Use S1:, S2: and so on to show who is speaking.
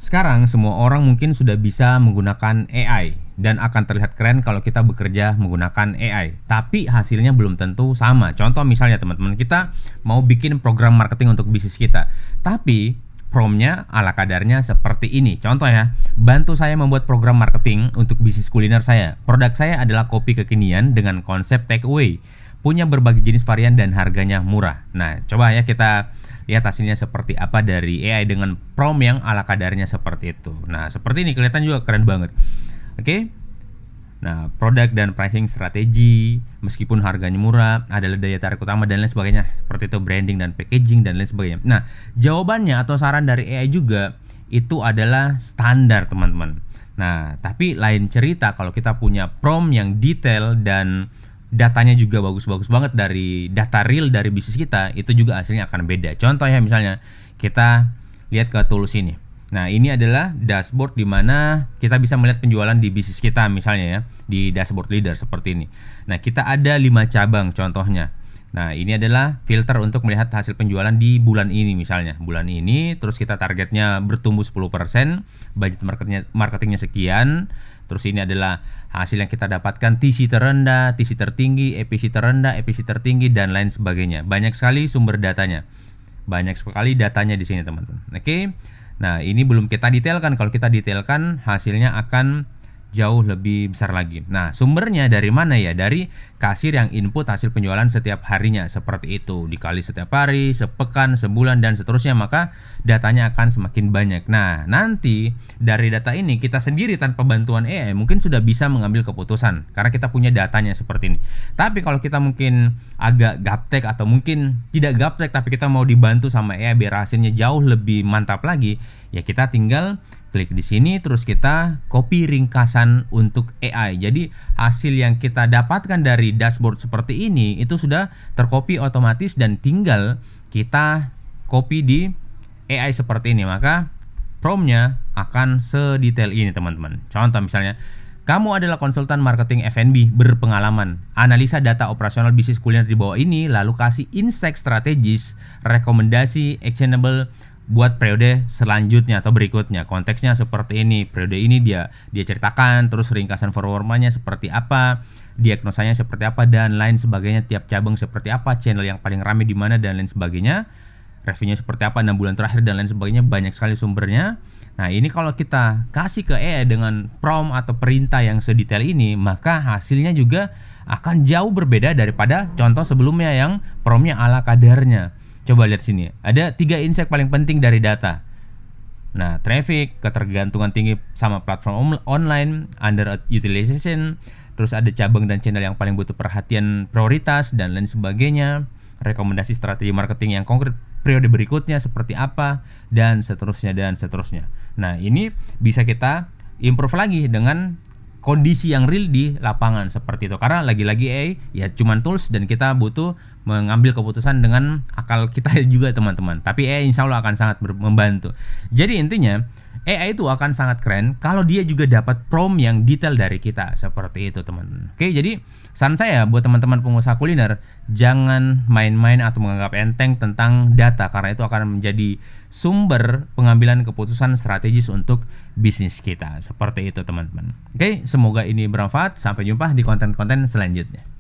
S1: Sekarang semua orang mungkin sudah bisa menggunakan AI dan akan terlihat keren kalau kita bekerja menggunakan AI. Tapi hasilnya belum tentu sama. Contoh misalnya teman-teman kita mau bikin program marketing untuk bisnis kita. Tapi promptnya ala kadarnya seperti ini. Contoh ya, bantu saya membuat program marketing untuk bisnis kuliner saya. Produk saya adalah kopi kekinian dengan konsep take away. Punya berbagai jenis varian dan harganya murah. Nah, coba ya kita lihat hasilnya seperti apa dari AI dengan prompt yang ala kadarnya seperti itu. Nah, seperti ini kelihatan juga keren banget. Oke. Nah, produk dan pricing strategi, meskipun harganya murah, adalah daya tarik utama dan lain sebagainya. Seperti itu branding dan packaging dan lain sebagainya. Nah, jawabannya atau saran dari AI juga itu adalah standar, teman-teman. Nah, tapi lain cerita kalau kita punya prompt yang detail dan datanya juga bagus-bagus banget dari data real dari bisnis kita, itu juga hasilnya akan beda. Contoh ya, misalnya kita lihat ke tools ini. Nah, ini adalah dashboard di mana kita bisa melihat penjualan di bisnis kita misalnya ya, di dashboard leader seperti ini. Nah, kita ada 5 cabang contohnya. Nah, ini adalah filter untuk melihat hasil penjualan di bulan ini misalnya. Bulan ini terus kita targetnya bertumbuh 10%, budget marketingnya sekian. Terus ini adalah hasil yang kita dapatkan, TC terendah, TC tertinggi, EPC terendah, EPC tertinggi dan lain sebagainya. Banyak sekali sumber datanya. Banyak sekali datanya di sini, teman-teman. Oke. Nah, ini belum kita detailkan. Kalau kita detailkan, hasilnya akan jauh lebih besar lagi. Nah, sumbernya dari mana ya? Dari kasir yang input hasil penjualan setiap harinya seperti itu, dikali setiap hari, sepekan, sebulan dan seterusnya, maka datanya akan semakin banyak. Nah, nanti dari data ini kita sendiri tanpa bantuan AI mungkin sudah bisa mengambil keputusan karena kita punya datanya seperti ini. Tapi kalau kita mungkin agak gaptek atau mungkin tidak gaptek tapi kita mau dibantu sama AI biar hasilnya jauh lebih mantap lagi, ya kita tinggal klik di sini terus kita copy ringkasan untuk AI. Jadi hasil yang kita dapatkan dari dashboard seperti ini itu sudah tercopy otomatis dan tinggal kita copy di AI seperti ini. Maka promptnya akan sedetail ini, teman-teman. Contoh misalnya, kamu adalah konsultan marketing F&B berpengalaman. Analisa data operasional bisnis kuliner di bawah ini, lalu kasih insight strategis, rekomendasi actionable buat periode selanjutnya atau berikutnya. Konteksnya seperti ini. Periode ini dia ceritakan, terus ringkasan performanya seperti apa, diagnosanya seperti apa dan lain sebagainya, tiap cabang seperti apa, channel yang paling ramai di mana dan lain sebagainya. Revenue seperti apa 6 bulan terakhir dan lain sebagainya, banyak sekali sumbernya. Nah, ini kalau kita kasih ke AI dengan prompt atau perintah yang sedetail ini, maka hasilnya juga akan jauh berbeda daripada contoh sebelumnya yang promptnya ala kadarnya. Coba lihat sini, ada 3 insight paling penting dari data. Nah, traffic, ketergantungan tinggi sama platform online, underutilization, terus ada cabang dan channel yang paling butuh perhatian prioritas dan lain sebagainya, rekomendasi strategi marketing yang konkret periode berikutnya seperti apa, dan seterusnya dan seterusnya. Nah, ini bisa kita improve lagi dengan kondisi yang real di lapangan seperti itu. Karena lagi-lagi AI ya cuman tools dan kita butuh mengambil keputusan dengan akal kita juga, teman-teman. Tapi AI insya Allah akan sangat membantu. Jadi intinya AI itu akan sangat keren kalau dia juga dapat prompt yang detail dari kita seperti itu, teman-teman. Oke, jadi saran saya buat teman-teman pengusaha kuliner, jangan main-main atau menganggap enteng tentang data karena itu akan menjadi sumber pengambilan keputusan strategis untuk bisnis kita. Seperti itu, teman-teman. Oke, semoga ini bermanfaat. Sampai jumpa di konten-konten selanjutnya.